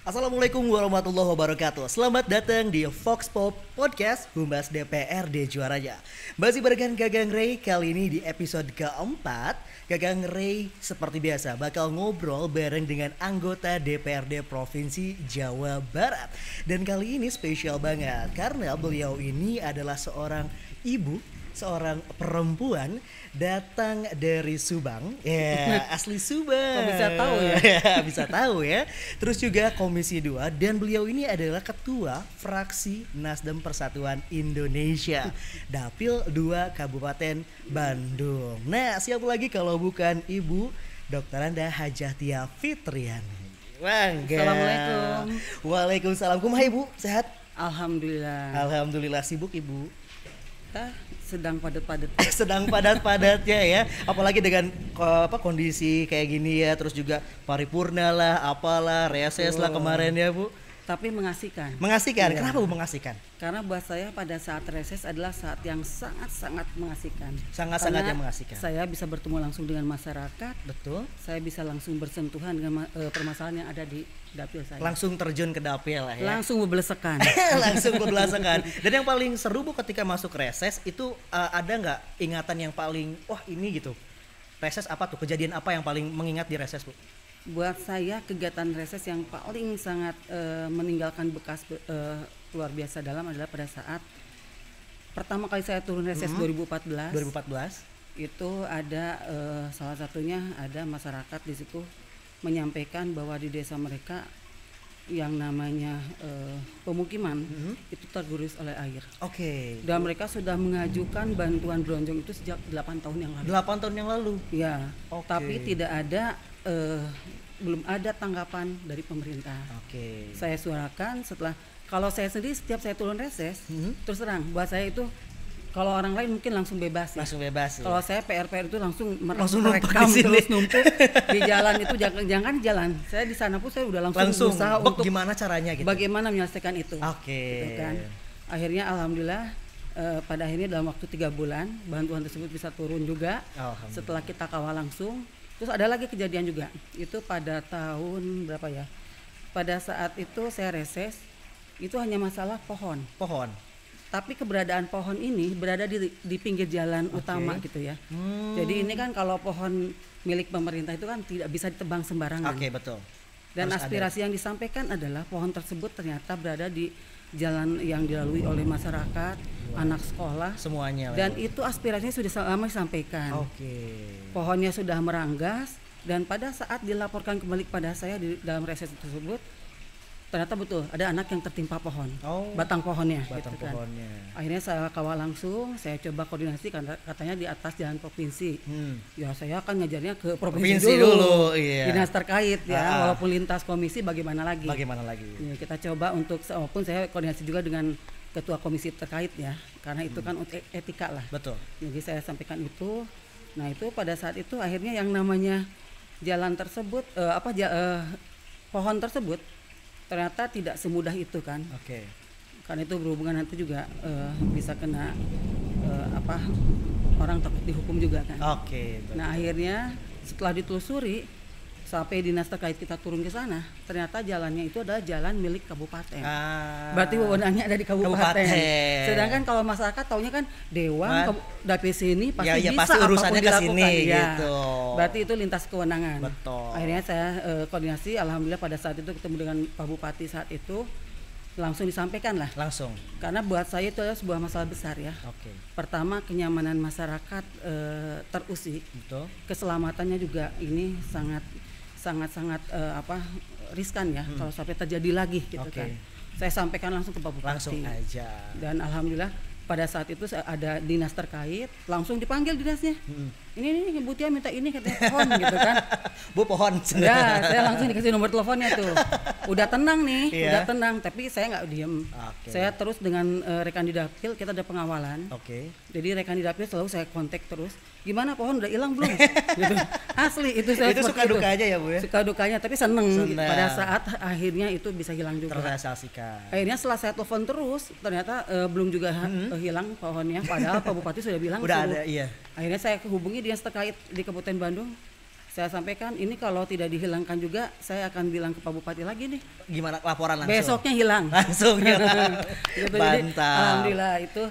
Assalamualaikum warahmatullahi wabarakatuh. Selamat datang di Vox Pop Podcast Humas DPRD Juaranya. Masih barengan Gagang Ray, kali ini di episode keempat. Gagang Ray seperti biasa bakal ngobrol bareng dengan anggota DPRD Provinsi Jawa Barat. Dan kali ini spesial banget karena beliau ini adalah seorang ibu, seorang perempuan datang dari Subang, ya asli Subang. Kok bisa tahu ya? Bisa tahu ya. Terus juga Komisi 2 dan beliau ini adalah ketua fraksi Nasdem Persatuan Indonesia, Dapil 2 Kabupaten Bandung. Nah, siapa lagi kalau bukan Ibu Dr. Anda Hajah Tia Fitriani. Bangga. Assalamualaikum. Waalaikumsalam. Kumaha Ibu? Sehat? Alhamdulillah. Alhamdulillah. Sibuk Ibu? Sedang padat-padat. Sedang padat-padatnya ya, apalagi dengan kondisi kayak gini ya, terus juga paripurna lah, apalah, reses lah kemarin ya Bu. Tapi mengasihkan. Mengasihkan, Iya. kenapa Bu mengasihkan? Karena buat saya pada saat reses adalah saat yang sangat-sangat mengasihkan. Sangat-sangat Karena yang mengasihkan. Saya bisa bertemu langsung dengan masyarakat. Betul. Saya bisa langsung bersentuhan dengan permasalahan yang ada di dapil saya. Langsung terjun ke dapil lah ya. Langsung berbelesekan. Langsung berbelasangan. Dan yang paling seru Bu ketika masuk reses itu ada nggak ingatan yang paling wah ini gitu? Reses apa tuh? Kejadian apa yang paling mengingat di reses Bu? Buat saya kegiatan reses yang paling sangat meninggalkan bekas luar biasa dalam adalah pada saat pertama kali saya turun reses 2014. 2014. Itu ada salah satunya ada masyarakat di situ menyampaikan bahwa di desa mereka yang namanya pemukiman itu tergerus oleh air. Oke. Dan mereka sudah mengajukan bantuan bronjong itu sejak 8 tahun yang lalu. 8 tahun yang lalu. Ya, Oke. tapi tidak ada belum ada tanggapan dari pemerintah. Oke. Saya suarakan setelah kalau saya sendiri setiap saya turun reses, terus terang buat saya itu kalau orang lain mungkin langsung bebas ya. Langsung bebas ya. Kalau saya PR itu langsung Langsung numpuk merekam di sini. terus numpuk di jalan itu jangan jalan. Saya di sana pun saya udah langsung berusaha untuk gimana caranya gitu. bagaimana menyelesaikan itu. Oke. Gitu kan. Akhirnya alhamdulillah pada akhirnya dalam waktu 3 bulan bantuan tersebut bisa turun juga. Alhamdulillah. Setelah kita kawal langsung. Terus ada lagi kejadian juga. Itu pada tahun berapa ya? Pada saat itu saya reses, itu hanya masalah pohon. Pohon. Tapi keberadaan pohon ini berada di pinggir jalan utama gitu ya. Jadi ini kan kalau pohon milik pemerintah itu kan tidak bisa ditebang sembarangan. Oke, betul. Dan Harus aspirasi yang disampaikan adalah pohon tersebut ternyata berada di jalan yang dilalui oleh masyarakat, anak sekolah. Semuanya. Dan itu aspirasinya sudah lama disampaikan. Oke. Pohonnya sudah meranggas dan pada saat dilaporkan kembali kepada saya di dalam reses tersebut ternyata betul ada anak yang tertimpa pohon, batang pohonnya. Batang gitu kan. pohonnya. Akhirnya saya kawal langsung, saya coba koordinasi karena katanya di atas jalan provinsi. Ya saya akan ngajarnya ke provinsi dulu, iya. dinas terkait ya, walaupun lintas komisi bagaimana lagi. Bagaimana lagi? Ya, kita coba untuk walaupun saya koordinasi juga dengan ketua komisi terkait ya, karena itu kan etika lah. Betul. Jadi saya sampaikan itu. Nah itu pada saat itu akhirnya yang namanya jalan tersebut pohon tersebut ternyata tidak semudah itu kan. Oke. Karena itu berhubungan nanti juga bisa kena orang takut dihukum juga kan. Oke. Nah akhirnya setelah ditelusuri sampai dinas terkait kita turun ke sana, ternyata jalannya itu adalah jalan milik kabupaten. Berarti wewenangnya ada di kabupaten. Sedangkan kalau masyarakat taunya kan dewan dapil sini pasti ya, bisa pasti urusannya ke sini ya. gitu. Berarti itu lintas kewenangan. Betul. Akhirnya saya koordinasi, alhamdulillah pada saat itu ketemu dengan Pak Bupati saat itu langsung disampaikan lah. Langsung. Karena buat saya itu adalah sebuah masalah besar ya. Oke. Pertama kenyamanan masyarakat terusik. Betul. Keselamatannya juga ini sangat riskan ya kalau sampai terjadi lagi gitu kan. Saya sampaikan langsung ke Pak Bupati. Langsung aja. Dan alhamdulillah pada saat itu ada dinas terkait, langsung dipanggil dinasnya. Ini Bu Tia minta ini katanya pohon gitu kan. Bu pohon. Ya, saya langsung dikasih nomor teleponnya tuh. Udah tenang nih, Iya. udah tenang, tapi saya nggak diem. Oke. Saya terus dengan rekan di dapil kita ada pengawalan. Oke. Jadi rekan di dapil selalu saya kontak terus. Gimana pohon udah hilang belum? Gitu. Asli itu saya Itu suka dukanya ya Bu ya. Suka dukanya tapi seneng. Pada saat akhirnya itu bisa hilang juga. Terrealisasikan. Akhirnya setelah saya telepon terus ternyata belum juga hilang pohonnya. Padahal Pak Bupati sudah bilang Udah ada, iya. Akhirnya saya hubungi dinas terkait di Kabupaten Bandung. saya sampaikan ini kalau tidak dihilangkan juga saya akan bilang ke Pak Bupati lagi nih. Gimana laporan langsung? Besoknya hilang. Langsung hilang. Gitu, jadi alhamdulillah itu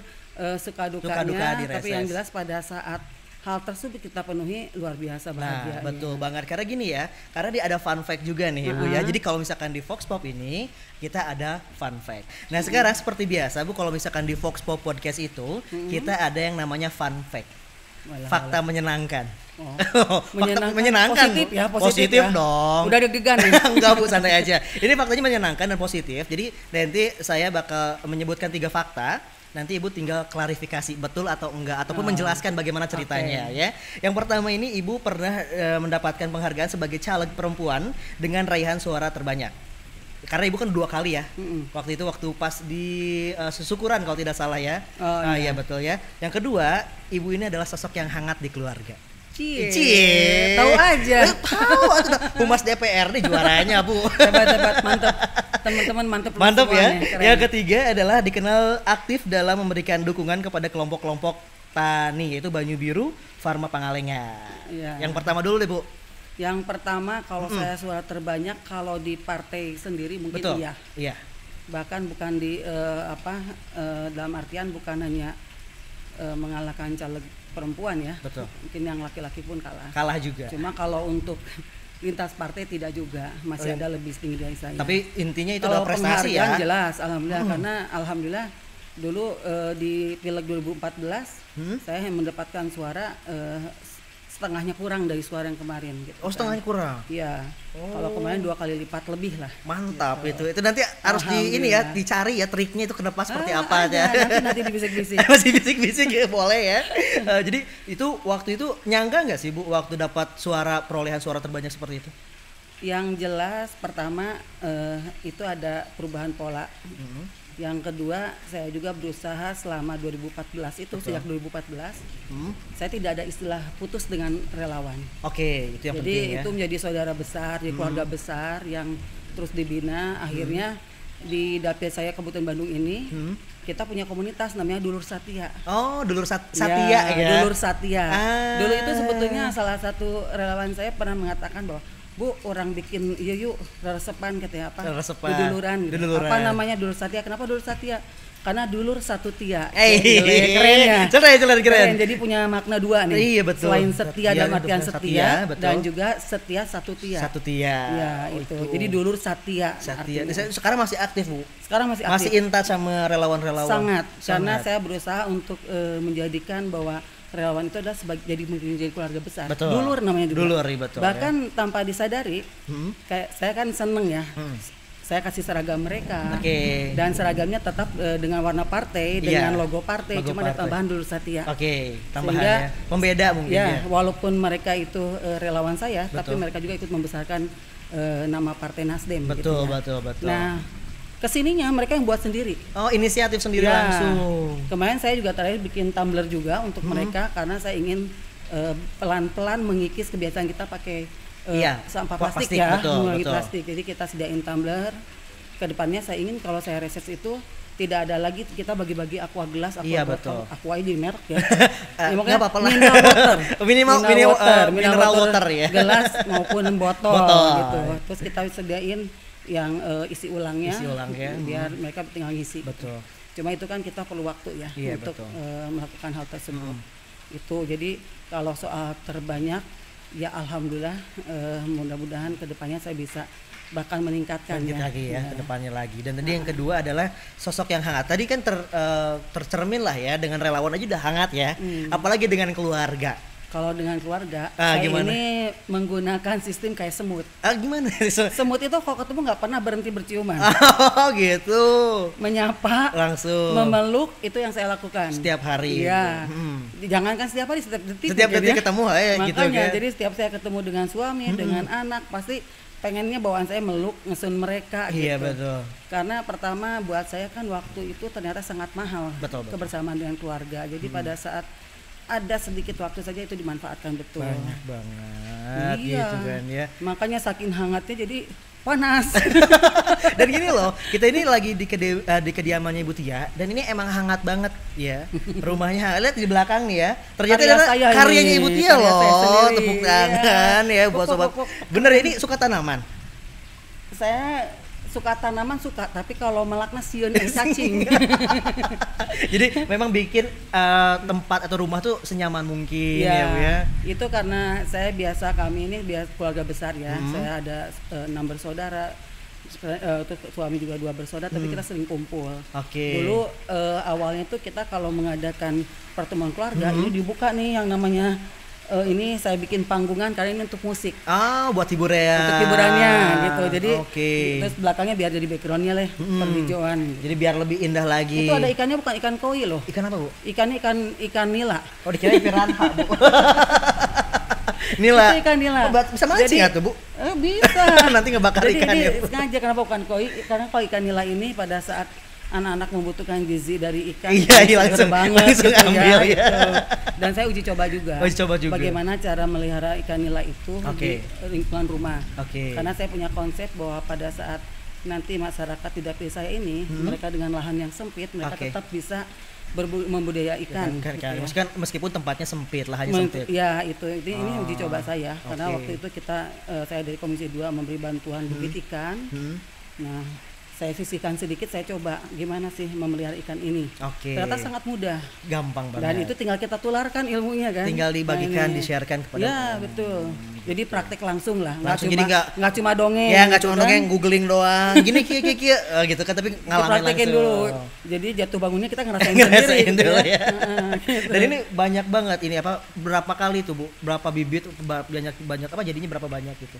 suka dukanya, tapi yang jelas pada saat hal tersebut kita penuhi luar biasa bahagia. Nah, betul banget. Karena gini ya, karena dia ada fun fact juga nih Ibu ya. Jadi kalau misalkan di Vox Pop ini kita ada fun fact. Nah sekarang seperti biasa Bu, kalau misalkan di Vox Pop Podcast itu kita ada yang namanya fun fact. Fakta menyenangkan. Menyenangkan. Positif ya, positif ya. Dong. Udah deg-degan nih. Enggak Bu, santai aja. Ini faktanya menyenangkan dan positif. Jadi nanti saya bakal menyebutkan 3 fakta. Nanti Ibu tinggal klarifikasi betul atau enggak ataupun menjelaskan bagaimana ceritanya ya. Yang pertama ini Ibu pernah mendapatkan penghargaan sebagai caleg perempuan dengan raihan suara terbanyak. Karena Ibu kan 2 kali ya. Waktu itu waktu pas di Susukuran kalau tidak salah ya. Iya betul ya. Yang kedua, Ibu ini adalah sosok yang hangat di keluarga. Cie. Tahu aja. Tahu Humas DPRD juaranya Bu. Hebat mantap. Teman-teman mantap ya. Keren. Yang ketiga adalah dikenal aktif dalam memberikan dukungan kepada kelompok-kelompok tani yaitu Banyu Biru, Farma Pangalengan. Ya. Yang pertama dulu deh Bu. Yang pertama kalau saya suara terbanyak kalau di partai sendiri mungkin betul. Iya. Bahkan bukan di dalam artian bukan hanya mengalahkan caleg perempuan ya. Betul. Mungkin yang laki-laki pun kalah. Kalah juga. Cuma kalau untuk lintas partai tidak juga, masih ada lebih tinggi dari saya. Tapi intinya itu adalah prestasi ya. Jelas, alhamdulillah karena alhamdulillah dulu di Pileg 2014 saya mendapatkan suara setengahnya kurang dari suara yang kemarin gitu. Oh, setengahnya kurang. Iya. Kalau kemarin 2 kali lipat lebih lah. Mantap gitu. Itu nanti harus dicari ya triknya itu kenapa seperti apa aja. Nanti dibisik-bisik. Masih bisik-bisik ya, boleh ya. Jadi itu waktu itu nyangka nggak sih Bu waktu dapat perolehan suara terbanyak seperti itu? Yang jelas pertama itu ada perubahan pola. Yang kedua, saya juga berusaha selama 2014 itu. Betul. Sejak 2014 saya tidak ada istilah putus dengan relawan. Oke, itu yang jadi penting ya. Itu menjadi saudara besar, di keluarga besar yang terus dibina. Akhirnya di dapil saya Kabupaten Bandung ini kita punya komunitas namanya Dulur Satya. Oh, Dulur Satya ya. Dulur Satya. Dulu itu sebetulnya salah satu relawan saya pernah mengatakan bahwa Bu, orang bikin yuk resepan katanya apa? Duluran. Apa namanya Dulur Satya? Kenapa Dulur Satya? Karena dulur satu tia. Keren ya. Keren. Jadi punya makna 2 nih. Iya betul. Selain setia dalam artian setia dan juga setia satu tia. Satu tia. Ya itu. Jadi dulur Satya. Sekarang masih aktif Bu. Sekarang masih aktif. Masih in touch sama relawan-relawan. Sangat. Karena saya berusaha untuk menjadikan bahwa relawan itu adalah menjadi keluarga besar. Betul. Dulur namanya juga. Dulur, betul. Bahkan tanpa disadari, kayak saya kan seneng ya. Saya kasih seragam mereka. Dan seragamnya tetap dengan warna partai, dengan logo partai. Cuma ada tambahan Dulur Satya. Tambahannya pembeda mungkin ya. Walaupun mereka itu relawan saya, tapi mereka juga ikut membesarkan nama Partai Nasdem. Betul. Nah, kesininya mereka yang buat sendiri. Oh, inisiatif sendiri langsung. Kemarin saya juga terakhir bikin tumbler juga untuk mereka karena saya ingin pelan-pelan mengikis kebiasaan kita pakai sampah plastik ya, mengurangi plastik. Jadi kita sediain tumbler. Kedepannya saya ingin kalau saya reses itu tidak ada lagi kita bagi-bagi aqua gelas, botol. Aqua ini merek ya. Nggak apa-apa lah. Mineral water ya. Gelas maupun botol gitu. Terus kita sediain yang isi ulangnya biar mereka tinggal ngisi. Betul. Cuma itu kan kita perlu waktu ya untuk melakukan hal tersebut. Itu jadi kalau soal terbanyak ya alhamdulillah mudah-mudahan kedepannya saya bisa bahkan meningkatkan lagi ya kedepannya lagi. Dan tadi yang kedua adalah sosok yang hangat. Tadi kan tercermin lah ya dengan relawan aja udah hangat ya. Apalagi dengan keluarga. Kalau dengan keluarga, saya ini menggunakan sistem kayak semut. Gimana? Semut itu kalau ketemu nggak pernah berhenti berciuman. Oh gitu. Menyapa, langsung, memeluk itu yang saya lakukan. Setiap hari. Iya. Jangankan setiap hari, setiap detik. Setiap detik ketemu ya. Makanya, jadi setiap saya ketemu dengan suami, dengan anak, pasti pengennya bawaan saya meluk, ngesun mereka. Iya gitu. betul. Karena pertama buat saya kan waktu itu ternyata sangat mahal. Betul. Kebersamaan dengan keluarga. Jadi pada saat ada sedikit waktu saja itu dimanfaatkan betul. Banyak banget gitu kan ya. Makanya saking hangatnya jadi panas. Dan gini loh, kita ini lagi di kediamannya Ibu Tia dan ini emang hangat banget ya. Rumahnya lihat di belakang nih ya. Ternyata karyanya Ibu Tia loh. Tepuk tangan ya buat sobat. Bener ini suka tanaman? Saya suka tanaman tapi kalau melakna sieun cacing. Jadi memang bikin tempat atau rumah tuh senyaman mungkin ya Bu ya. Itu karena kami ini keluarga besar ya. Saya ada 6 bersaudara. Suami juga 2 bersaudara, tapi kita sering kumpul. Dulu awalnya tuh kita kalau mengadakan pertemuan keluarga ini dibuka nih yang namanya ini saya bikin panggungan karena ini untuk musik. Buat hiburan. Untuk hiburannya gitu. Jadi terus belakangnya biar jadi backgroundnya perhijauan. Jadi biar lebih indah lagi. Itu ada ikannya bukan ikan koi loh. Ikan apa Bu? Ikan nila. Oh dikira piranha Bu. Nila. Itu ikan nila. Bisa mancing atau Bu? Bisa. Nanti ngebakar ikannya. Jadi sengaja kenapa bukan koi? Karena kalau ikan nila ini pada saat anak-anak membutuhkan gizi dari ikan, langsung ambil gitu. Dan saya uji coba juga bagaimana cara melihara ikan nila itu di lingkungan rumah. Karena saya punya konsep bahwa pada saat nanti masyarakat tidak seperti saya ini, mereka dengan lahan yang sempit, mereka tetap bisa membudidaya ikan. Meskipun tempatnya sempit, lahannya sempit. Ya ini uji coba saya, karena waktu itu saya dari Komisi 2 memberi bantuan bibit ikan. Nah, saya sisihkan sedikit, saya coba gimana sih memelihara ikan ini. Ternyata sangat mudah, gampang banget. Dan itu tinggal kita tularkan ilmunya kan. Tinggal dibagikan, di-sharekan kepada. Ya betul. Jadi praktek langsung lah. Nggak cuma dongeng. Ya nggak cuma dongeng, googling doang. Gini gitu kan, tapi ngalamin praktekin langsung. Dulu. Jadi jatuh bangunnya kita ngerasain sendiri. Dulu ya. Dan ini banyak banget ini berapa kali tuh Bu? Berapa bibit? Banyak apa jadinya berapa banyak gitu?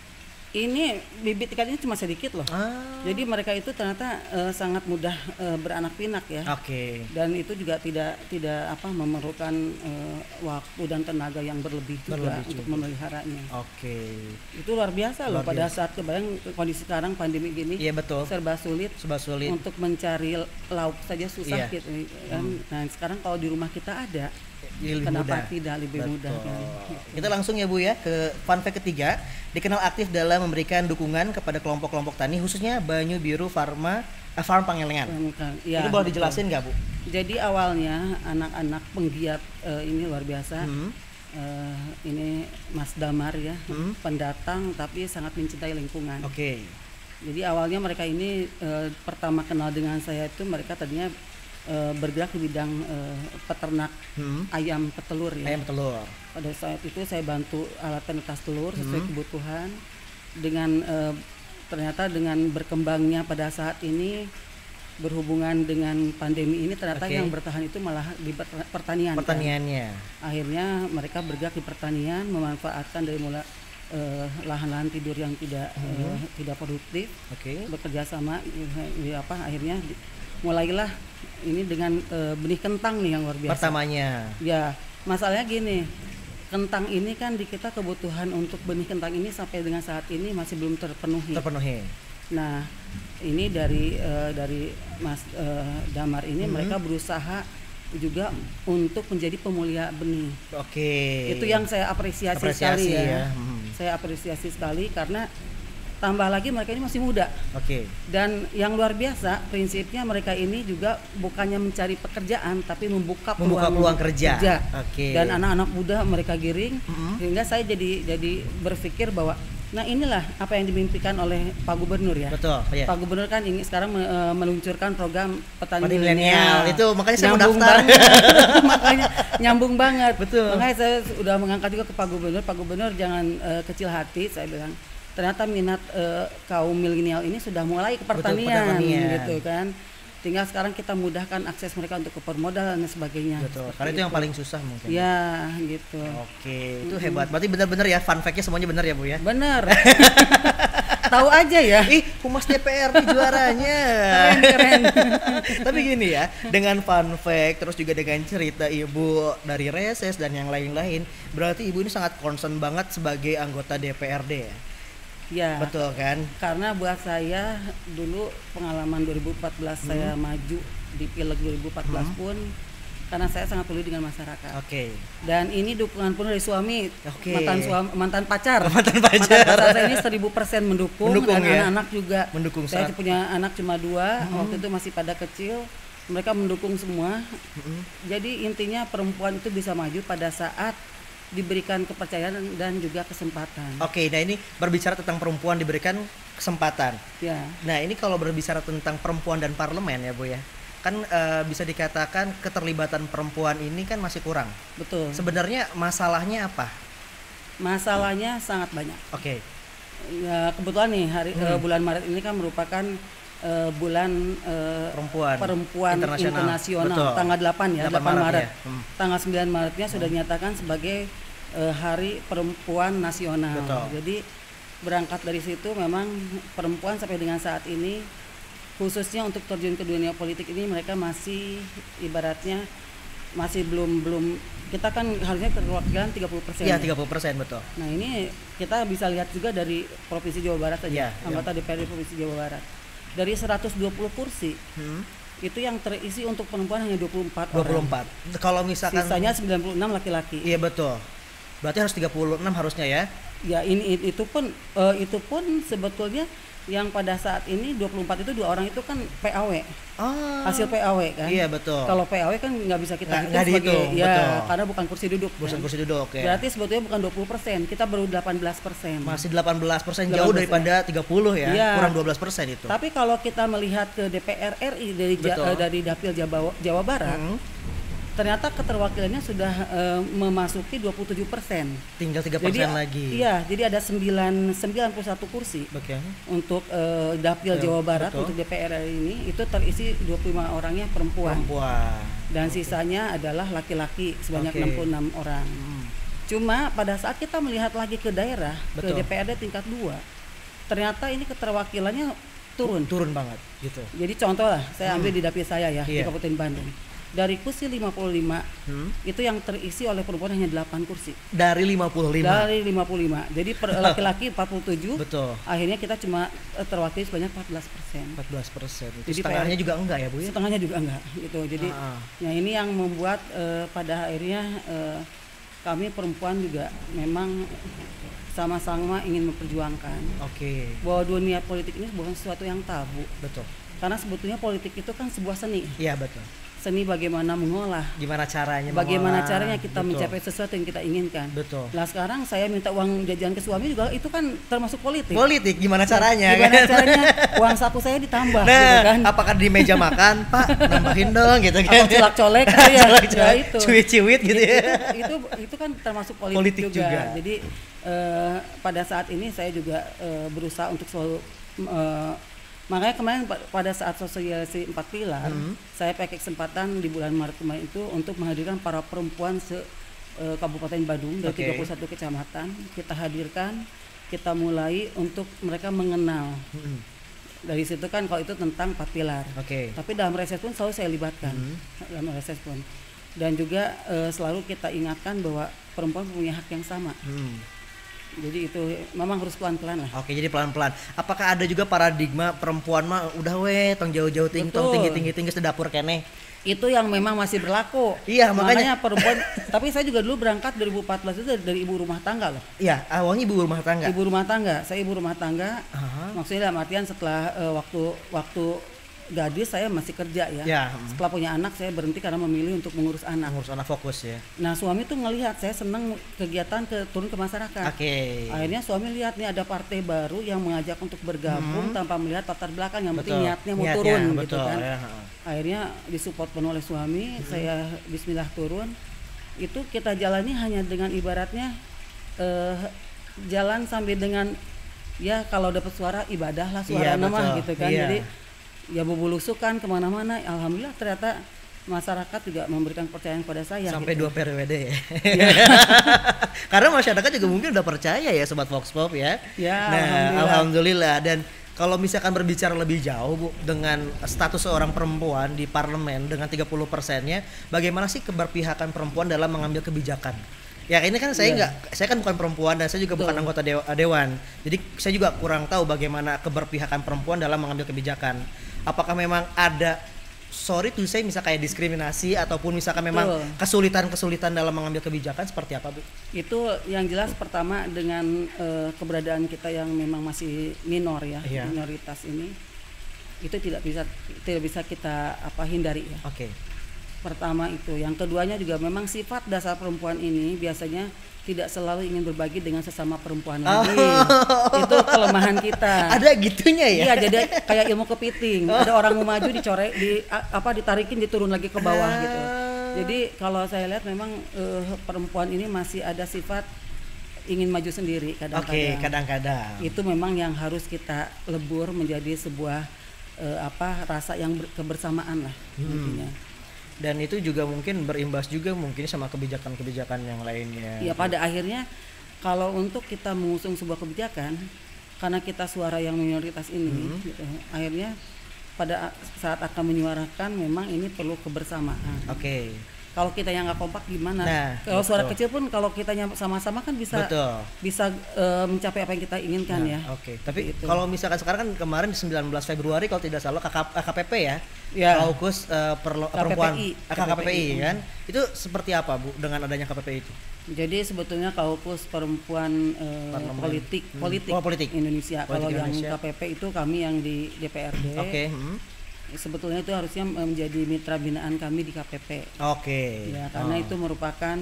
Ini bibit ikan ini cuma sedikit loh. Jadi mereka itu ternyata sangat mudah beranak pinak ya. Dan itu juga tidak memerlukan waktu dan tenaga yang berlebih juga untuk memeliharanya. Itu luar biasa loh pada saat kebayang kondisi sekarang pandemi gini. Iya betul. Serba sulit. Untuk mencari lauk saja susah gitu. Nah sekarang kalau di rumah kita ada. Kenapa tidak lebih mudah kan? Kita langsung ya Bu ya ke fun fact ketiga. Dikenal aktif dalam memberikan dukungan kepada kelompok-kelompok tani khususnya Banyu Biru Farm Pangalengan. Itu boleh dijelasin nggak Bu? Jadi awalnya anak-anak penggiat ini luar biasa. Ini Mas Damar ya, pendatang tapi sangat mencintai lingkungan. Jadi awalnya mereka ini pertama kenal dengan saya itu mereka tadinya bergerak di bidang peternak ayam petelur ya. Ayam petelur. Pada saat itu saya bantu alat penetas telur sesuai kebutuhan. Dengan ternyata dengan berkembangnya pada saat ini berhubungan dengan pandemi ini ternyata yang bertahan itu malah di pertanian. Pertaniannya. Kan? Akhirnya mereka bergerak di pertanian, memanfaatkan dari mulai lahan-lahan tidur yang tidak produktif. Bekerja sama akhirnya mulailah ini dengan benih kentang nih yang luar biasa. Pertamanya. Ya, masalahnya gini, kentang ini kan di kita kebutuhan untuk benih kentang ini sampai dengan saat ini masih belum terpenuhi. Nah, ini dari Mas Damar ini mereka berusaha juga untuk menjadi pemulia benih. Itu yang saya apresiasi sekali ya. Saya apresiasi sekali karena tambah lagi mereka ini masih muda. Dan yang luar biasa prinsipnya mereka ini juga bukannya mencari pekerjaan tapi membuka peluang kerja. Dan anak-anak muda mereka giring sehingga saya jadi berpikir bahwa nah inilah apa yang dimimpikan oleh Pak Gubernur ya. Pak Gubernur kan ini sekarang meluncurkan program petani milenial. Itu makanya saya mau daftar. Makanya nyambung banget. Makanya saya sudah mengangkat juga ke Pak Gubernur. Pak Gubernur jangan kecil hati, saya bilang. Ternyata minat kaum milenial ini sudah mulai ke pertanian gitu kan. Tinggal sekarang kita mudahkan akses mereka untuk ke permodalan dan sebagainya. Karena itu yang paling susah mungkin. Ya, gitu. Itu hebat. Berarti benar-benar ya fun fact-nya semuanya benar ya Bu ya? Benar. Tahu aja ya. Humas DPR juaranya. Keren. Tapi gini ya, dengan fun fact terus juga dengan cerita Ibu dari reses dan yang lain-lain, berarti Ibu ini sangat concern banget sebagai anggota DPRD ya? Ya, betul kan? Karena buat saya dulu pengalaman 2014 saya maju di Pileg 2014 pun karena saya sangat peduli dengan masyarakat. Oke. Dan ini dukungan penuh dari suami, Oke. mantan pacar. Mantan pacar saya ini 1000% mendukung dan ya? anak-anak juga. Mendukung. Saya punya anak cuma 2, waktu itu masih pada kecil. Mereka mendukung semua. Jadi intinya perempuan itu bisa maju pada saat diberikan kepercayaan dan juga kesempatan. Oke, nah ini berbicara tentang perempuan diberikan kesempatan. Ya. Nah ini kalau berbicara tentang perempuan dan parlemen ya Bu ya, kan bisa dikatakan keterlibatan perempuan ini kan masih kurang. Betul. Sebenarnya masalahnya apa? Masalahnya sangat banyak. Oke. Ya, kebetulan nih bulan Maret ini kan merupakan bulan perempuan internasional. Betul. Tanggal 8 ya, 8 Maret. Ya. Tanggal 9 Maretnya sudah dinyatakan sebagai Hari Perempuan Nasional. Betul. Jadi berangkat dari situ memang perempuan sampai dengan saat ini khususnya untuk terjun ke dunia politik ini mereka masih ibaratnya masih belum kita kan harusnya keterwakilan 30%. Iya, 30% betul. Nah, ini kita bisa lihat juga dari Provinsi Jawa Barat saja, anggota DPRD Provinsi Jawa Barat. Dari 120 kursi, itu yang terisi untuk perempuan hanya 24 orang. Kalau misalkan sisanya 96 laki-laki. Iya betul. Berarti harus 36 harusnya ya. Ya, itu pun sebetulnya yang pada saat ini 24 itu 2 orang itu kan PAW. Hasil PAW kan. Iya betul. Kalau PAW kan nggak bisa kita hitung sebagai betul. Karena bukan kursi duduk. Kursi duduk ya. Berarti sebetulnya bukan 20%, kita baru 18%. Masih 18% jauh daripada 30 ya. Kurang 12% itu. Tapi kalau kita melihat ke DPR RI dari Dapil Jawa Barat, ternyata keterwakilannya sudah memasuki 27%. Tinggal 3% lagi. Iya, jadi ada 91 kursi untuk Dapil Jawa Barat. Untuk DPR ini itu terisi 25 orangnya perempuan. Dan sisanya adalah laki-laki sebanyak 66 orang. Cuma pada saat kita melihat lagi ke daerah, ke DPRD tingkat 2, ternyata ini keterwakilannya turun banget gitu. Jadi contoh lah, saya ambil di dapil saya ya, di Kabupaten Bandung. Dari kursi 55 itu yang terisi oleh perempuan hanya 8 kursi. Dari 55. Jadi laki-laki 47. Betul. Akhirnya kita cuma terwakili sebanyak 14%. 14%. Itu setengahnya juga enggak ya Bu ya? Setengahnya juga enggak gitu. Jadi ya ini yang membuat pada akhirnya kami perempuan juga memang sama-sama ingin memperjuangkan. Bahwa dunia politik ini bukan sesuatu yang tabu. Betul. Karena sebetulnya politik itu kan sebuah seni. Iya betul. Seni bagaimana mengolah, bagaimana caranya kita mencapai sesuatu yang kita inginkan. Betul. Nah sekarang saya minta uang jajan ke suami juga itu kan termasuk politik. Gimana caranya? Uang saku saya ditambah. Nah, gitu kan? apakah di meja makan, Pak nambahin dong gitu kan? Atau colak-colek, ya itu. Ciwit-ciwit gitu ya. Itu kan termasuk politik juga. Jadi pada saat ini saya juga berusaha untuk selalu makanya kemarin pada saat sosialisasi 4 pilar, saya pakai kesempatan di bulan Maret kemarin itu untuk menghadirkan para perempuan Kabupaten Bandung dari 31 kecamatan. Kita hadirkan, kita mulai untuk mereka mengenal. Dari situ kan kalau itu tentang 4 pilar. Tapi dalam reses pun selalu saya libatkan. Dalam reses pun. Dan juga selalu kita ingatkan bahwa perempuan punya hak yang sama. Jadi itu memang harus pelan-pelan lah. Jadi pelan-pelan. Apakah ada juga paradigma perempuan mah udah tong jauh-jauh tinggi sedapur kene? Itu yang memang masih berlaku. Iya, makanya perempuan. Tapi saya juga dulu berangkat 2014 itu dari ibu rumah tangga loh. Iya, awalnya ibu rumah tangga. Saya ibu rumah tangga. Maksudnya dalam artian setelah waktu gadis saya masih kerja ya. Setelah punya anak saya berhenti karena memilih untuk mengurus anak. Fokus ya. Nah suami tuh ngelihat saya senang kegiatan turun ke masyarakat. Akhirnya suami lihat nih ada partai baru yang mengajak untuk bergabung tanpa melihat latar belakang, yang penting niatnya mau turun gitu kan. Akhirnya disupport penuh oleh suami, saya bismillah turun. Itu kita jalani hanya dengan ibaratnya jalan sambil dengan ya kalau dapat suara ibadah lah suara nama gitu kan. Jadi ya bubulusukan kemana-mana, alhamdulillah ternyata masyarakat juga memberikan kepercayaan kepada saya. Sampai 2 periode ya. Karena masyarakat juga mungkin udah percaya ya Sobat Vox Pop ya. Nah, alhamdulillah. Dan kalau misalkan berbicara lebih jauh Bu, dengan status seorang perempuan di parlemen dengan 30%-nya, bagaimana sih keberpihakan perempuan dalam mengambil kebijakan? Ya ini kan saya kan bukan perempuan dan saya juga bukan anggota dewan. Jadi saya juga kurang tahu bagaimana keberpihakan perempuan dalam mengambil kebijakan. Apakah memang ada sorry to say misal kayak diskriminasi ataupun misalkan memang kesulitan dalam mengambil kebijakan seperti apa Bu? Itu yang jelas pertama dengan keberadaan kita yang memang masih minor ya, minoritas ini itu tidak bisa kita hindari ya. Oke. Pertama itu, yang keduanya juga memang sifat dasar perempuan ini biasanya tidak selalu ingin berbagi dengan sesama perempuan lagi. Itu kelemahan kita. Ada gitunya ya? Iya, jadi kayak ilmu kepiting. Ada orang mau maju dicorek, ditarikin, diturun lagi ke bawah gitu. Jadi kalau saya lihat memang perempuan ini masih ada sifat ingin maju sendiri kadang-kadang. Oke, kadang-kadang. Itu memang yang harus kita lebur menjadi sebuah rasa yang kebersamaan lah intinya. Dan itu juga mungkin berimbas juga mungkin sama kebijakan-kebijakan yang lainnya. Iya, pada akhirnya kalau untuk kita mengusung sebuah kebijakan, karena kita suara yang minoritas ini, gitu, akhirnya pada saat akan menyuarakan memang ini perlu kebersamaan. Oke. Kalau kita yang nggak kompak gimana? Nah, kalau suara kecil pun kalau kita sama-sama kan bisa mencapai apa yang kita inginkan ya. Oke. Tapi kalau misalkan sekarang kan kemarin 19 Februari kalau tidak salah KKPP ya. Kaukus perempuan KKPI kan. Itu seperti apa Bu dengan adanya KPPI itu? Jadi sebetulnya Kaukus Perempuan politik Indonesia. Kalau yang KPP itu kami yang di DPRD. Oke. Sebetulnya itu harusnya menjadi mitra binaan kami di KPP. Oke. Ya, karena itu merupakan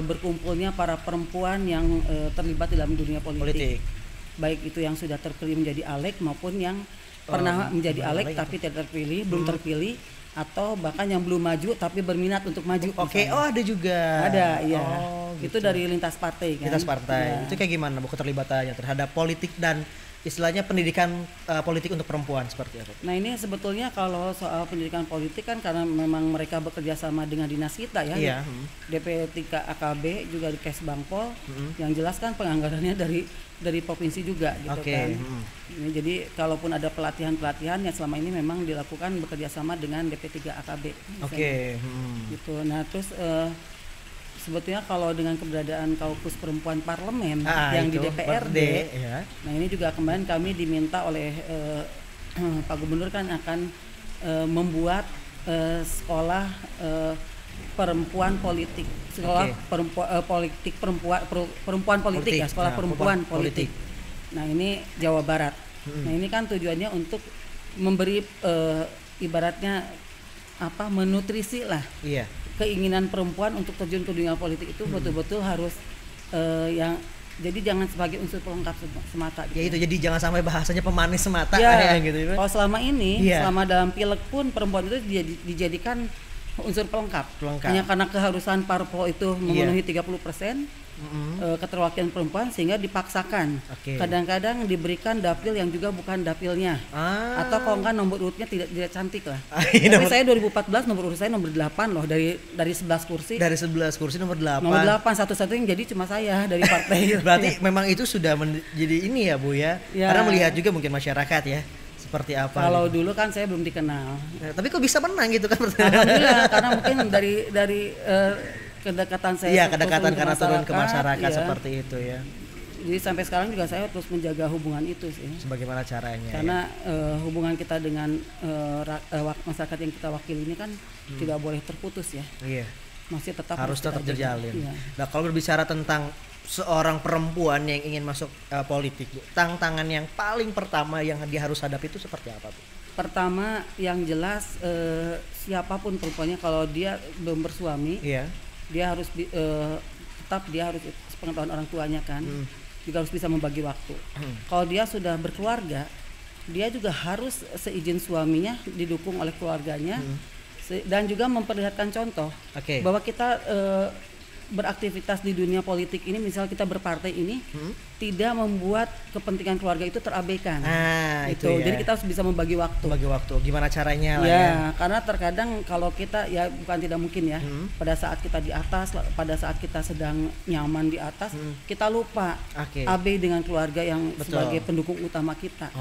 berkumpulnya para perempuan yang terlibat dalam dunia politik. Baik itu yang sudah terpilih menjadi ALEG maupun yang pernah menjadi ALEG tapi tidak terpilih, belum terpilih, atau bahkan yang belum maju tapi berminat untuk maju. Oke. Ada juga. Ada, iya. Gitu. Itu dari lintas partai kan. Lintas partai. Ya. Itu kayak gimana Bu keterlibatannya terhadap politik dan istilahnya pendidikan politik untuk perempuan seperti apa? Nah ini sebetulnya kalau soal pendidikan politik kan karena memang mereka bekerja sama dengan dinas kita ya. Iya. DP3 AKB juga di Kesbangpol. Yang jelas kan penganggarannya dari provinsi juga gitu kan. Ini jadi kalaupun ada pelatihan-pelatihan yang selama ini memang dilakukan bekerja sama dengan DP3 AKB. Gitu. Nah terus sebetulnya kalau dengan keberadaan Kaukus Perempuan Parlemen yang di DPRD, nah ini juga kemarin kami diminta oleh Pak Gubernur kan akan membuat sekolah perempuan politik, sekolah perempuan politik ya, sekolah perempuan politik. Nah ini Jawa Barat. Nah ini kan tujuannya untuk memberi ibaratnya menutrisi lah. Iya. Keinginan perempuan untuk terjun ke dunia politik itu betul-betul harus jadi jangan sebagai unsur pelengkap semata gitu. Ya itu jadi jangan sampai bahasanya pemanis semata gitu. Kalau selama ini selama dalam pileg pun perempuan itu dijadikan unsur pelengkap. Hanya karena keharusan parpol itu memenuhi 30% keterwakilan perempuan sehingga dipaksakan. Kadang-kadang diberikan dapil yang juga bukan dapilnya. Atau kalau enggak nomor urutnya tidak cantik lah. Tapi saya 2014 nomor urut saya nomor 8 loh dari 11 kursi. Dari 11 kursi nomor 8. Nomor 8 satu-satunya yang jadi cuma saya dari partai. Berarti memang itu sudah jadi ini ya Bu ya. Karena melihat juga mungkin masyarakat ya seperti apa. Kalau dulu kan saya belum dikenal. Tapi kok bisa menang gitu kan? Alhamdulillah karena mungkin dari kedekatan saya. Iya, kedekatan karena turun ke masyarakat seperti itu ya. Jadi sampai sekarang juga saya terus menjaga hubungan itu sih. Sebagaimana caranya? Karena hubungan kita dengan masyarakat yang kita wakili ini kan tidak boleh terputus ya. Iya. Masih harus tetap terjalin. Iya. Nah kalau berbicara tentang seorang perempuan yang ingin masuk politik, Bu, tantangan yang paling pertama yang dia harus hadapi itu seperti apa, Bu? Pertama yang jelas siapapun perempuannya kalau dia belum bersuami. Iya. Dia harus tetap dia harus pengetahuan orang tuanya kan, juga harus bisa membagi waktu. Kalau dia sudah berkeluarga, dia juga harus seizin suaminya, didukung oleh keluarganya, dan juga memperlihatkan contoh bahwa kita beraktivitas di dunia politik ini, misal kita berpartai ini, tidak membuat kepentingan keluarga itu terabaikan. Itu ya. Jadi kita harus bisa membagi waktu. Gimana caranya lah ya? Karena terkadang kalau kita ya bukan tidak mungkin ya, pada saat kita di atas, pada saat kita sedang nyaman di atas, kita lupa AB dengan keluarga yang sebagai pendukung utama kita.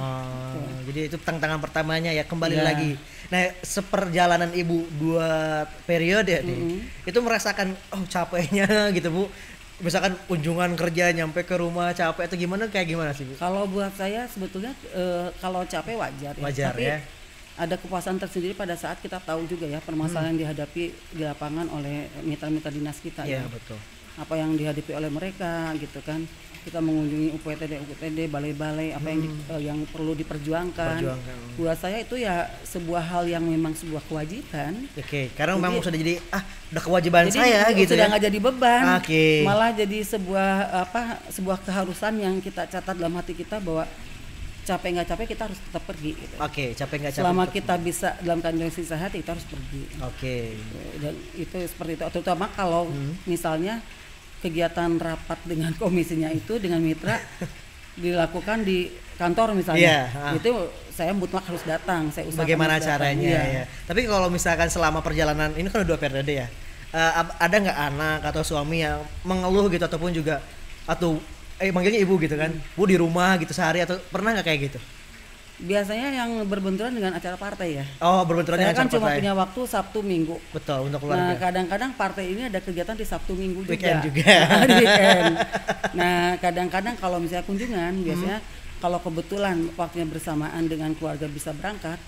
Jadi itu tantangan pertamanya ya, kembali lagi. Nah, seperjalanan Ibu 2 periode nih, itu merasakan capeknya gitu Bu. Misalkan kunjungan kerja nyampe ke rumah capek atau gimana, kayak gimana sih Bu? Kalau buat saya sebetulnya kalau capek wajar ya. Tapi ada kepuasan tersendiri pada saat kita tahu juga ya permasalahan yang dihadapi di lapangan oleh mitra-mitra dinas kita ya. Betul. Apa yang dihadapi oleh mereka gitu kan. Kita mengunjungi UPTD, balai-balai apa yang perlu diperjuangkan. Buat saya itu ya sebuah hal yang memang sebuah kewajiban. Oke, karena memang sudah jadi udah kewajiban saya gitu sudah ya. nggak jadi beban. Oke. Malah jadi sebuah keharusan yang kita catat dalam hati kita bahwa capek nggak capek kita harus tetap pergi gitu. Oke, capek nggak capek. Selama kita bisa dalam kondisi sehat kita harus pergi. Oke. Dan itu seperti itu. Terutama kalau misalnya kegiatan rapat dengan komisinya itu dengan mitra dilakukan di kantor misalnya, itu saya mutlak harus datang. Saya usahakan bagaimana caranya ya. Tapi kalau misalkan selama perjalanan ini kan udah PRDD ya, ada nggak anak atau suami yang mengeluh gitu ataupun juga atau manggilnya ibu gitu kan, bu di rumah gitu sehari atau pernah nggak kayak gitu? Biasanya yang berbenturan dengan acara partai ya. Oh, berbenturan dengan acara partai. Saya kan cuma punya waktu Sabtu Minggu. Betul, untuk keluarga. Nah, kadang-kadang partai ini ada kegiatan di Sabtu Minggu juga. Weekend juga. Di weekend. Nah, kadang-kadang kalau misalnya kunjungan, biasanya kalau kebetulan waktunya bersamaan dengan keluarga bisa berangkat,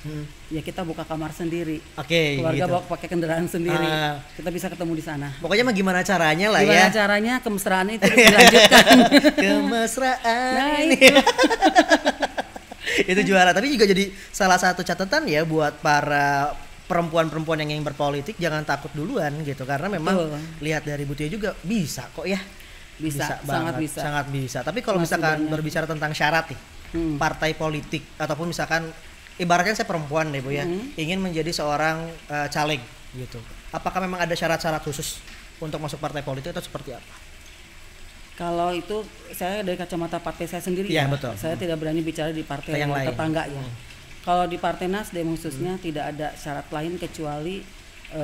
ya kita buka kamar sendiri. Oke, keluarga gitu. bawa pakai kendaraan sendiri. Kita bisa ketemu di sana. Pokoknya mah gimana caranya lah gimana ya. Gimana caranya kemesraan itu dilanjutkan. Kemesraan. Nah, itu. Itu juara, tapi juga jadi salah satu catatan ya buat para perempuan-perempuan yang ingin berpolitik, jangan takut duluan gitu, karena memang lihat dari Bu Tia juga bisa kok ya. Bisa sangat bisa. Tapi kalau misalkan berbicara tentang syarat nih, partai politik ataupun misalkan ibaratnya saya perempuan deh Bu ya, ingin menjadi seorang caleg gitu. Apakah memang ada syarat-syarat khusus untuk masuk partai politik atau seperti apa? Kalau itu saya dari kacamata partai saya sendiri ya, betul. Saya tidak berani bicara di partai yang tetangga ya. Kalau di Partai Nasdem khususnya tidak ada syarat lain kecuali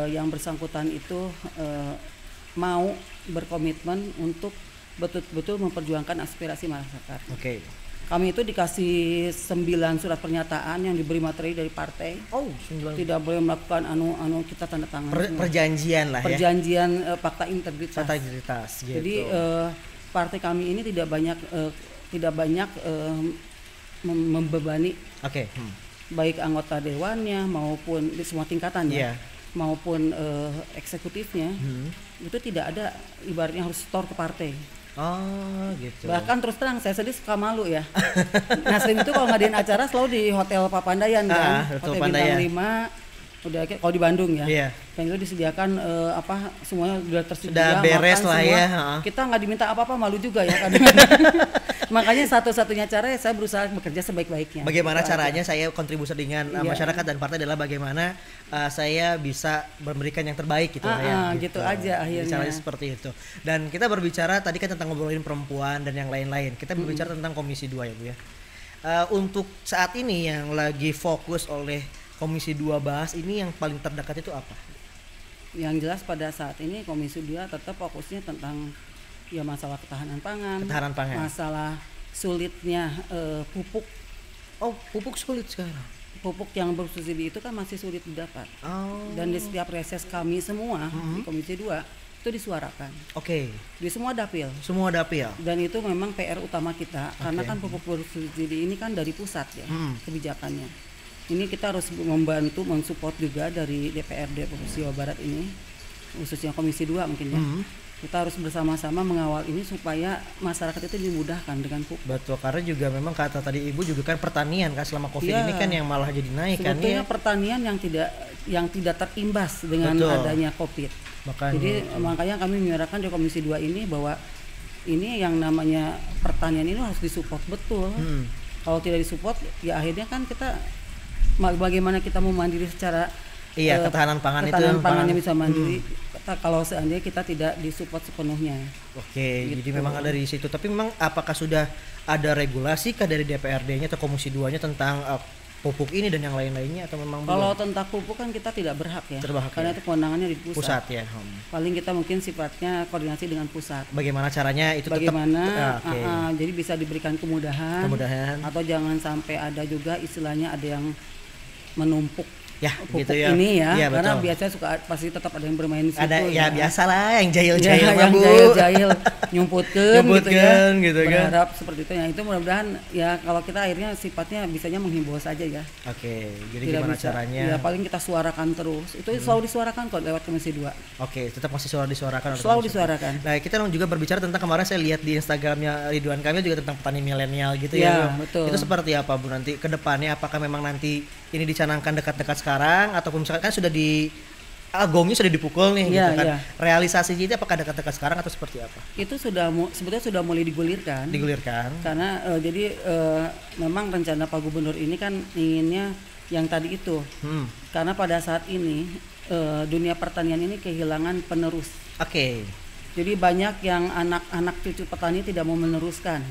yang bersangkutan itu mau berkomitmen untuk betul-betul memperjuangkan aspirasi masyarakat. Oke. Kami itu dikasih 9 surat pernyataan yang diberi materi dari partai. Oh, 9. Tidak boleh melakukan anu kita tanda tangan. Perjanjian lah ya. Perjanjian fakta integritas. Fakta integritas gitu. Jadi partai kami ini tidak banyak membebani baik anggota dewannya maupun di semua tingkatannya maupun eksekutifnya itu tidak ada ibaratnya harus store ke partai. Oh gitu. Bahkan terus terang saya sendiri suka malu ya. Nasdem itu kalau ngadain acara selalu di Hotel Papandayan kan, Hotel Bintang 5. Udah kalau di Bandung ya, kan itu disediakan semuanya udah tersedia, sudah beres lah semua. Ya. Kita nggak diminta apa-apa, malu juga ya kadang-kadang. Makanya satu-satunya cara saya berusaha bekerja sebaik-baiknya. Bagaimana caranya saya kontribusi dengan masyarakat dan partai adalah bagaimana saya bisa memberikan yang terbaik gitu ya. Gitu aja akhirnya. Caranya seperti itu. Dan kita berbicara tadi kan tentang ngobrolin perempuan dan yang lain-lain. Kita berbicara tentang Komisi 2 ya Bu ya. Untuk saat ini yang lagi fokus oleh Komisi 2 bahas ini yang paling terdekat itu apa? Yang jelas pada saat ini Komisi 2 tetap fokusnya tentang ya masalah ketahanan pangan. Masalah sulitnya pupuk. Oh, pupuk sulit sekarang. Pupuk yang bersubsidi itu kan masih sulit didapat. Dan di setiap reses kami semua di Komisi 2 itu disuarakan. Di semua dapil. Dan itu memang PR utama kita karena kan pupuk bersubsidi ini kan dari pusat ya kebijakannya. Ini kita harus membantu mensupport juga dari DPRD Provinsi Jawa Barat ini, khususnya Komisi 2 mungkin ya. Kita harus bersama-sama mengawal ini supaya masyarakat itu dimudahkan dengan pupuk. Betul, karena juga memang kata tadi Ibu juga kan pertanian kan selama Covid ini kan yang malah jadi naik kan ya. Sebetulnya pertanian yang tidak terimbas dengan adanya Covid. Jadi makanya kami menyuarakan di Komisi 2 ini bahwa ini yang namanya pertanian ini harus disupport betul. Kalau tidak disupport ya akhirnya kan kita bagaimana kita mau mandiri secara ketahanan pangannya bisa mandiri kalau seandainya kita tidak disupport sepenuhnya. Gitu. Jadi memang ada di situ. Tapi memang apakah sudah ada regulasi kah dari DPRD-nya atau Komisi 2-nya tentang pupuk ini dan yang lain-lainnya atau memang kalau tentang pupuk kan kita tidak berhak ya. Karena itu kewenangannya di pusat ya. Paling kita mungkin sifatnya koordinasi dengan pusat. Bagaimana caranya itu jadi bisa diberikan kemudahan atau jangan sampai ada juga istilahnya ada yang menumpuk ya pupuk gitu ya. ini ya, ya karena betul. biasanya suka pasti tetap ada yang bermain di situ. Ada ya biasalah yang ya, jahil-jahil yang Bu. jahil-jahil nyumputkeun gitu ya. Gitu kan. Berharap seperti itu ya. Itu mudah-mudahan ya kalau kita akhirnya sifatnya bisanya menghimbau saja ya. Oke, jadi Tidak gimana bisa, caranya? ya paling kita suarakan terus. Itu selalu disuarakan kok lewat Komisi 2. Oke, tetap masih disuarakan. Selalu disuarakan. Nah, kita juga berbicara tentang kemarin saya lihat di Instagramnya Ridwan Kamil juga tentang petani milenial gitu ya. Betul. Itu seperti apa Bu nanti ke depannya, apakah memang nanti ini dicanangkan dekat-dekat sekarang ataupun misalkan kan sudah di gongnya sudah dipukul nih gitu kan. Realisasinya itu apakah dekat-dekat sekarang atau seperti apa? Itu sebetulnya sudah mulai digulirkan. Karena jadi memang rencana Pak Gubernur ini kan inginnya yang tadi itu. Karena pada saat ini dunia pertanian ini kehilangan penerus. Oke. Jadi banyak yang anak-anak cucu petani tidak mau meneruskan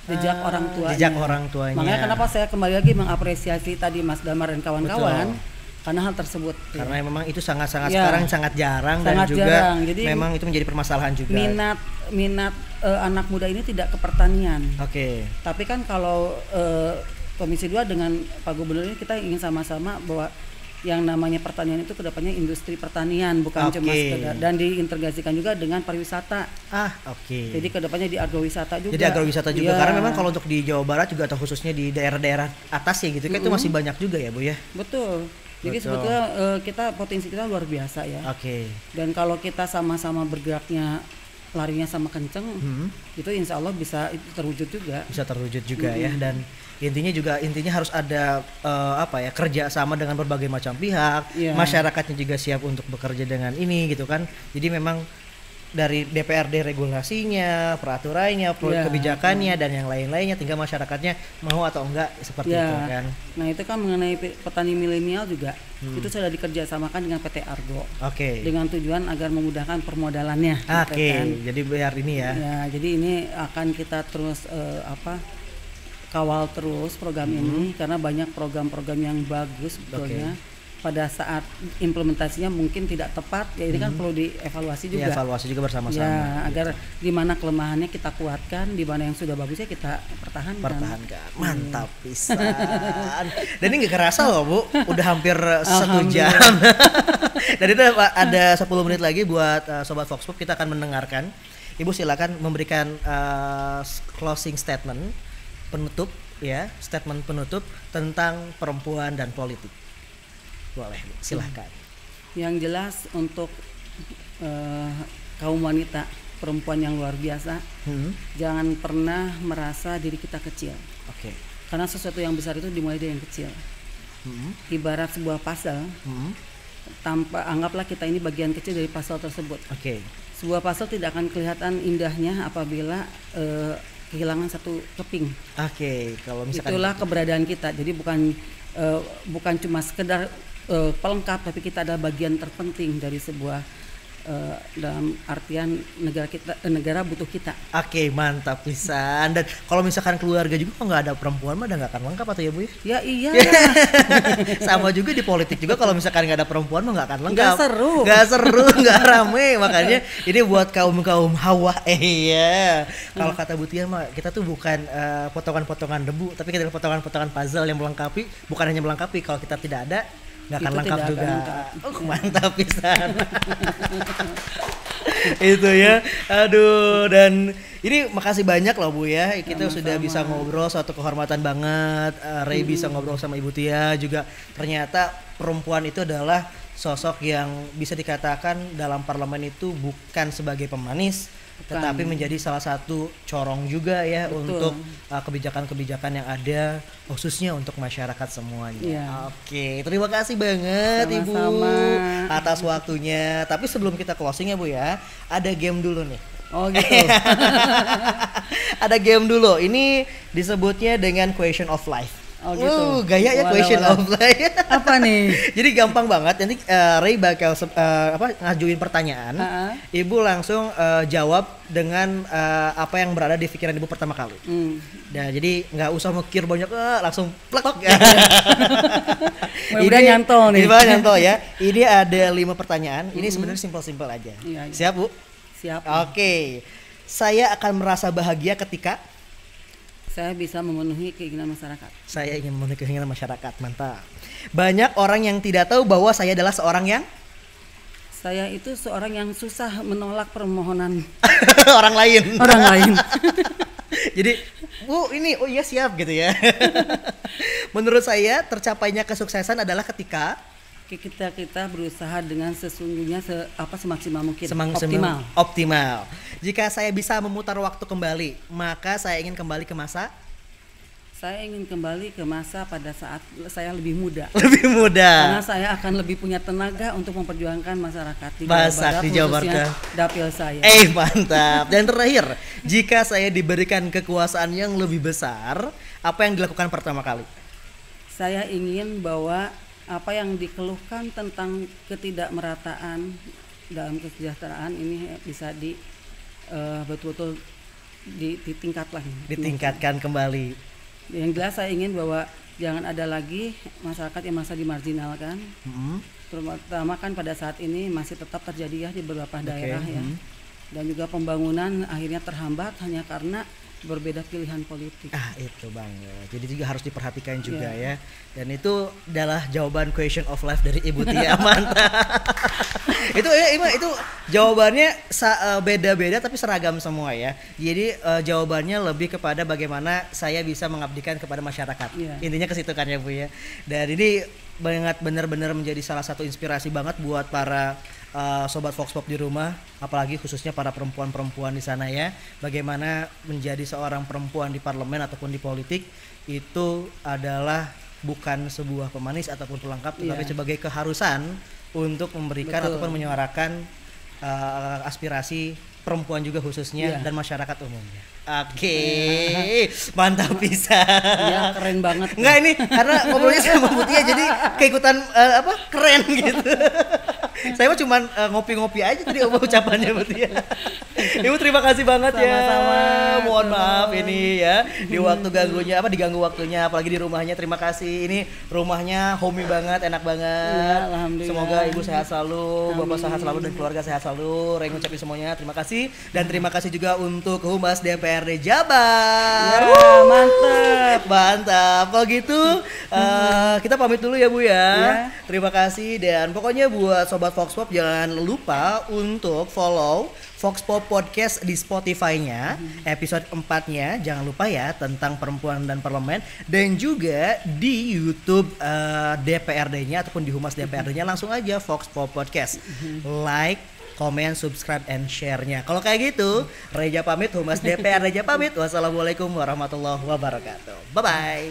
jejak orang tuanya. Jejak orang tuanya. Makanya kenapa saya kembali lagi mengapresiasi tadi Mas Damar dan kawan-kawan karena hal tersebut. Karena memang itu sangat-sangat sekarang sangat jarang dan juga jarang. Jadi, memang itu menjadi permasalahan juga. Minat anak muda ini tidak ke pertanian. Oke. Tapi kan kalau Komisi 2 dengan Pak Gubernur ini kita ingin sama-sama bahwa yang namanya pertanian itu kedepannya industri pertanian bukan cuma sekedar, dan diintegrasikan juga dengan pariwisata. Jadi kedepannya di agrowisata juga. Jadi agrowisata juga karena memang kalau untuk di Jawa Barat juga atau khususnya di daerah-daerah atas ya gitu kan itu masih banyak juga ya Bu ya. Betul. Jadi sebetulnya potensi kita luar biasa ya. Dan kalau kita sama-sama bergeraknya larinya sama kenceng, itu insya Allah bisa terwujud juga. Bisa terwujud juga ya. Dan intinya harus ada kerja sama dengan berbagai macam pihak. Masyarakatnya juga siap untuk bekerja dengan ini gitu kan. Jadi memang dari DPRD regulasinya, peraturannya, kebijakannya dan yang lain-lainnya, tinggal masyarakatnya mau atau enggak seperti itu kan. Nah itu kan mengenai petani milenial juga itu sudah dikerjasamakan dengan PT Argo. Dengan tujuan agar memudahkan permodalannya. Jadi biar ini ya. Jadi ini akan kita terus kawal terus program ini karena banyak program-program yang bagus sebetulnya. Pada saat implementasinya mungkin tidak tepat ya ini kan perlu dievaluasi juga. Evaluasi juga bersama-sama. Agar di mana kelemahannya kita kuatkan, di mana yang sudah bagusnya kita pertahankan. Mantap pisan. Dan ini gak kerasa loh Bu, udah hampir 1 jam. Dan itu ada 10 menit lagi buat Sobat Vox Pop, kita akan mendengarkan. Ibu silakan memberikan closing statement statement penutup tentang perempuan dan politik. Boleh, silahkan. Yang jelas untuk kaum wanita, perempuan yang luar biasa, jangan pernah merasa diri kita kecil. Karena sesuatu yang besar itu dimulai dari yang kecil. Ibarat sebuah puzzle, anggaplah kita ini bagian kecil dari puzzle tersebut. Sebuah puzzle tidak akan kelihatan indahnya apabila kehilangan satu keping. Kalau misalkan itulah keberadaan kita. Jadi bukan cuma sekedar pelengkap, tapi kita adalah bagian terpenting dari sebuah dalam artian negara butuh kita. Mantap pisan. Dan kalau misalkan keluarga juga nggak ada perempuan mah udah nggak akan lengkap atau ya Bu? Ya iya. Sama juga di politik juga kalau misalkan nggak ada perempuan mah nggak akan lengkap. Nggak seru, nggak rame. Makanya ini buat kaum hawa. Kalau kata Bu Tia mah kita tuh bukan potongan-potongan debu, tapi kita adalah potongan-potongan puzzle yang melengkapi. Bukan hanya melengkapi, kalau kita tidak ada nggak akan lengkap juga. Mantap pisan. Itu ya. Aduh, dan ini makasih banyak loh Bu ya. Kita sudah bisa ngobrol, suatu kehormatan banget. Ray bisa ngobrol sama Ibu Tia juga. Ternyata perempuan itu adalah sosok yang bisa dikatakan dalam parlemen itu bukan sebagai pemanis, tetapi menjadi salah satu corong juga ya. Betul. Untuk kebijakan-kebijakan yang ada khususnya untuk masyarakat semuanya. Terima kasih banget Ibu atas waktunya. Tapi sebelum kita closing ya Bu ya, ada game dulu nih. Ada game dulu. Ini disebutnya dengan question of life. Gaya ya question of life. Apa nih? Jadi gampang banget. Nanti Ray bakal ngajuin pertanyaan. Ibu langsung jawab dengan apa yang berada di pikiran Ibu pertama kali. Nah, jadi nggak usah mikir banyak, langsung plek. Udah nyantol nih. Nyantol ya. Ini ada 5 pertanyaan. Ini sebenarnya simpel-simpel aja. Siap Bu? Siap. Saya akan merasa bahagia ketika Saya bisa memenuhi keinginan masyarakat. Saya ingin memenuhi keinginan masyarakat, mantap. Banyak orang yang tidak tahu bahwa saya adalah seorang yang Saya itu seorang yang susah menolak permohonan orang lain. Orang lain. Jadi, Bu, ini oh iya siap gitu ya. Menurut saya tercapainya kesuksesan adalah ketika kita berusaha dengan sesungguhnya semaksimal mungkin. Optimal. Jika saya bisa memutar waktu kembali, maka saya ingin kembali ke masa pada saat saya lebih muda. Lebih muda. Karena saya akan lebih punya tenaga untuk memperjuangkan masyarakat di Jawa Barat, dapil saya. Mantap. Dan terakhir, jika saya diberikan kekuasaan yang lebih besar, apa yang dilakukan pertama kali? Saya ingin bahwa apa yang dikeluhkan tentang ketidakmerataan dalam kesejahteraan ini bisa betul-betul ditingkatkan kembali. Yang jelas saya ingin bahwa jangan ada lagi masyarakat yang merasa dimarginalkan. Terutama kan pada saat ini masih tetap terjadi ya di beberapa daerah ya. Dan juga pembangunan akhirnya terhambat hanya karena berbeda pilihan politik. Itu banget. Jadi juga harus diperhatikan juga ya. Dan itu adalah jawaban question of life dari Ibu Tia. Mantap. itu jawabannya beda-beda tapi seragam semua ya. Jadi jawabannya lebih kepada bagaimana saya bisa mengabdikan kepada masyarakat. Intinya ke situ kan ya Bu ya. Dan ini benar-benar menjadi salah satu inspirasi banget buat para sobat Vox Pop di rumah, apalagi khususnya para perempuan-perempuan di sana ya. Bagaimana menjadi seorang perempuan di parlemen ataupun di politik itu adalah bukan sebuah pemanis ataupun pelengkap, tetapi sebagai keharusan untuk memberikan ataupun menyuarakan aspirasi perempuan juga khususnya dan masyarakat umumnya. Mantap bisa. Iya, keren banget. Enggak ini karena ngobrolnya sama Mutia jadi keikutan keren gitu. Saya mah cuma ngopi-ngopi aja tadi ucapannya Mutia. Ibu terima kasih banget sama-sama. Mohon maaf ini ya di waktu diganggu waktunya apalagi di rumahnya. Terima kasih. Ini rumahnya homey banget, enak banget. Ya, alhamdulillah. Semoga Ibu sehat selalu, Bapak sehat selalu dan keluarga sehat selalu. Reng ngucapin semuanya terima kasih dan terima kasih juga untuk Humas DPRD Jabar. Mantap. Kalau gitu kita pamit dulu ya Bu ya. Terima kasih dan pokoknya buat sobat Vox Pop jangan lupa untuk follow Vox Pop Podcast di Spotify-nya. Episode 4-nya jangan lupa ya tentang perempuan dan parlemen dan juga di YouTube DPRD-nya ataupun di Humas DPRD-nya langsung aja Vox Pop Podcast. Like, komen, subscribe, and share-nya. Kalau kayak gitu, Reja pamit, Humas DPR Reja pamit. Wassalamualaikum warahmatullahi wabarakatuh. Bye-bye.